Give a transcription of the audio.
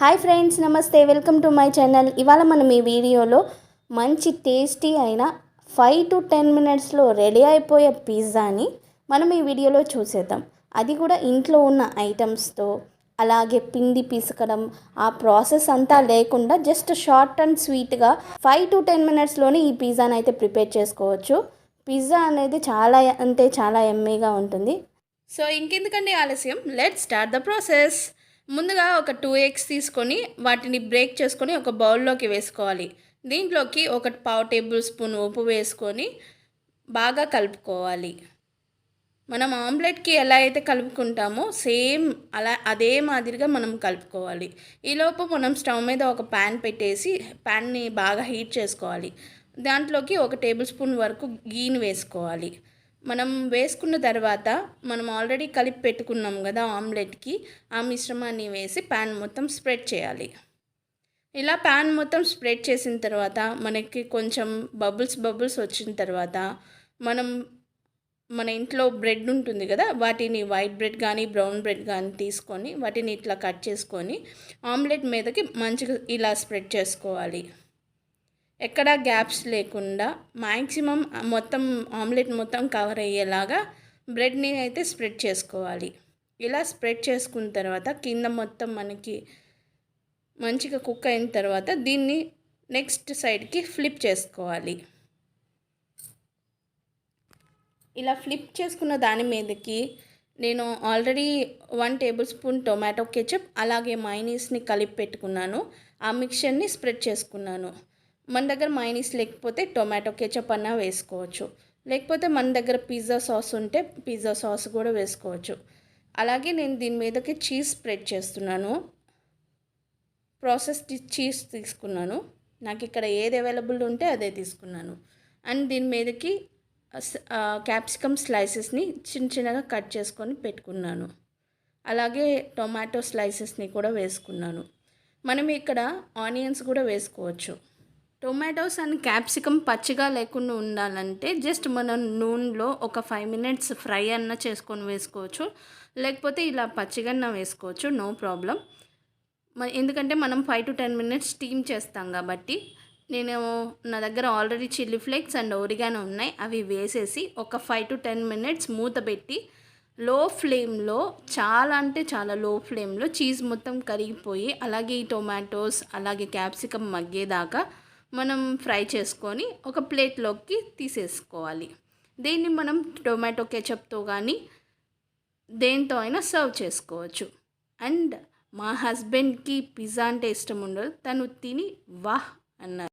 Hi friends, నమస్తే. Welcome to my channel. ఇవాళ మనం ఈ వీడియోలో మంచి టేస్టీ అయిన 5 to 10 మినిట్స్లో రెడీ అయిపోయే పిజ్జాని మనం ఈ వీడియోలో చూసేద్దాం. అది కూడా ఇంట్లో ఉన్న ఐటమ్స్తో, అలాగే పిండి పిసకడం ఆ ప్రాసెస్ అంతా లేకుండా జస్ట్ షార్ట్ అండ్ స్వీట్గా 5 to 10 మినిట్స్లోనే ఈ పిజ్జాని అయితే ప్రిపేర్ చేసుకోవచ్చు. పిజ్జా అనేది చాలా యమ్మీగా ఉంటుంది. సో ఇంకెందుకండి ఆలస్యం, లెట్స్ స్టార్ట్ ద ప్రాసెస్. ముందుగా ఒక 2 eggs తీసుకొని వాటిని బ్రేక్ చేసుకొని ఒక బౌల్లోకి వేసుకోవాలి. దీంట్లోకి 1/2 టేబుల్ స్పూన్ ఉప్పు వేసుకొని బాగా కలుపుకోవాలి. మనం ఆమ్లెట్కి ఎలా అయితే కలుపుకుంటామో సేమ్ అదే మాదిరిగా మనం కలుపుకోవాలి. ఈలోపు మనం స్టవ్ మీద ఒక ప్యాన్ పెట్టేసి ప్యాన్ని బాగా హీట్ చేసుకోవాలి. దాంట్లోకి 1 టేబుల్ స్పూన్ వరకు గీని వేసుకోవాలి. మనం వేసుకున్న తర్వాత మనం ఆల్రెడీ కలిపి పెట్టుకున్నాం కదా ఆమ్లెట్కి, ఆ మిశ్రమాన్ని వేసి ప్యాన్ మొత్తం స్ప్రెడ్ చేయాలి. ఇలా ప్యాన్ మొత్తం స్ప్రెడ్ చేసిన తర్వాత మనకి కొంచెం బబుల్స్ వచ్చిన తర్వాత మన ఇంట్లో బ్రెడ్ ఉంటుంది కదా, వాటిని వైట్ బ్రెడ్ కానీ బ్రౌన్ బ్రెడ్ కానీ తీసుకొని వాటిని ఇట్లా కట్ చేసుకొని ఆమ్లెట్ మీదకి మంచిగా ఇలా స్ప్రెడ్ చేసుకోవాలి. ఎక్కడా గ్యాప్స్ లేకుండా మ్యాక్సిమం మొత్తం ఆమ్లెట్ మొత్తం కవర్ అయ్యేలాగా బ్రెడ్ని అయితే స్ప్రెడ్ చేసుకోవాలి. ఇలా స్ప్రెడ్ చేసుకున్న తర్వాత కింద మొత్తం మనకి మంచిగా కుక్ అయిన తర్వాత దీన్ని నెక్స్ట్ సైడ్కి ఫ్లిప్ చేసుకోవాలి. ఇలా ఫ్లిప్ చేసుకున్న దాని మీదకి నేను already 1 table spoon tomato ketchup అలాగే మైనీస్ని కలిపి పెట్టుకున్నాను. ఆ మిక్చర్ని స్ప్రెడ్ చేసుకున్నాను. మన దగ్గర మైనీస్ లేకపోతే టొమాటో కెచప్ అన్నా వేసుకోవచ్చు, లేకపోతే మన దగ్గర పిజ్జా సాస్ ఉంటే పిజ్జా సాస్ కూడా వేసుకోవచ్చు. అలాగే నేను దీని మీదకి చీజ్ స్ప్రెడ్ చేస్తున్నాను. ప్రాసెస్ చీజ్ తీసుకున్నాను. నాకు ఇక్కడ ఏది అవైలబుల్ ఉంటే అదే తీసుకున్నాను. అండ్ దీని మీదకి క్యాప్సికమ్ స్లైసెస్ని చిన్నగా కట్ చేసుకొని పెట్టుకున్నాను. అలాగే టొమాటో స్లైసెస్ని కూడా వేసుకున్నాను. మనం ఇక్కడ ఆనియన్స్ కూడా వేసుకోవచ్చు. టొమాటోస్ అండ్ క్యాప్సికమ్ పచ్చిగా లేకుండా ఉండాలంటే జస్ట్ మనం నూనెలో ఒక 5 minutes ఫ్రై అన్న చేసుకొని వేసుకోవచ్చు, లేకపోతే ఇలా పచ్చిగా వేసుకోవచ్చు, నో ప్రాబ్లం. ఎందుకంటే మనం 5 to 10 minutes స్టీమ్ చేస్తాం కాబట్టి. నా దగ్గర already chilli flakes and oregano ఉన్నాయి, అవి వేసేసి ఒక 5 to 10 minutes మూత పెట్టి లో ఫ్లేమ్లో, చాలా లో ఫ్లేమ్లో చీజ్ మొత్తం కరిగిపోయి అలాగే ఈ టొమాటోస్ అలాగే క్యాప్సికమ్ మగ్గేదాకా మనం ఫ్రై చేసుకొని ఒక ప్లేట్లోకి తీసేసుకోవాలి. దీన్ని మనం టొమాటో కెచప్తో కానీ దేంతో అయినా సర్వ్ చేసుకోవచ్చు. అండ్ మా హస్బెండ్కి పిజ్జా అంటే ఇష్టం ఉండదు, తను తిని వాహ్ అన్నారు.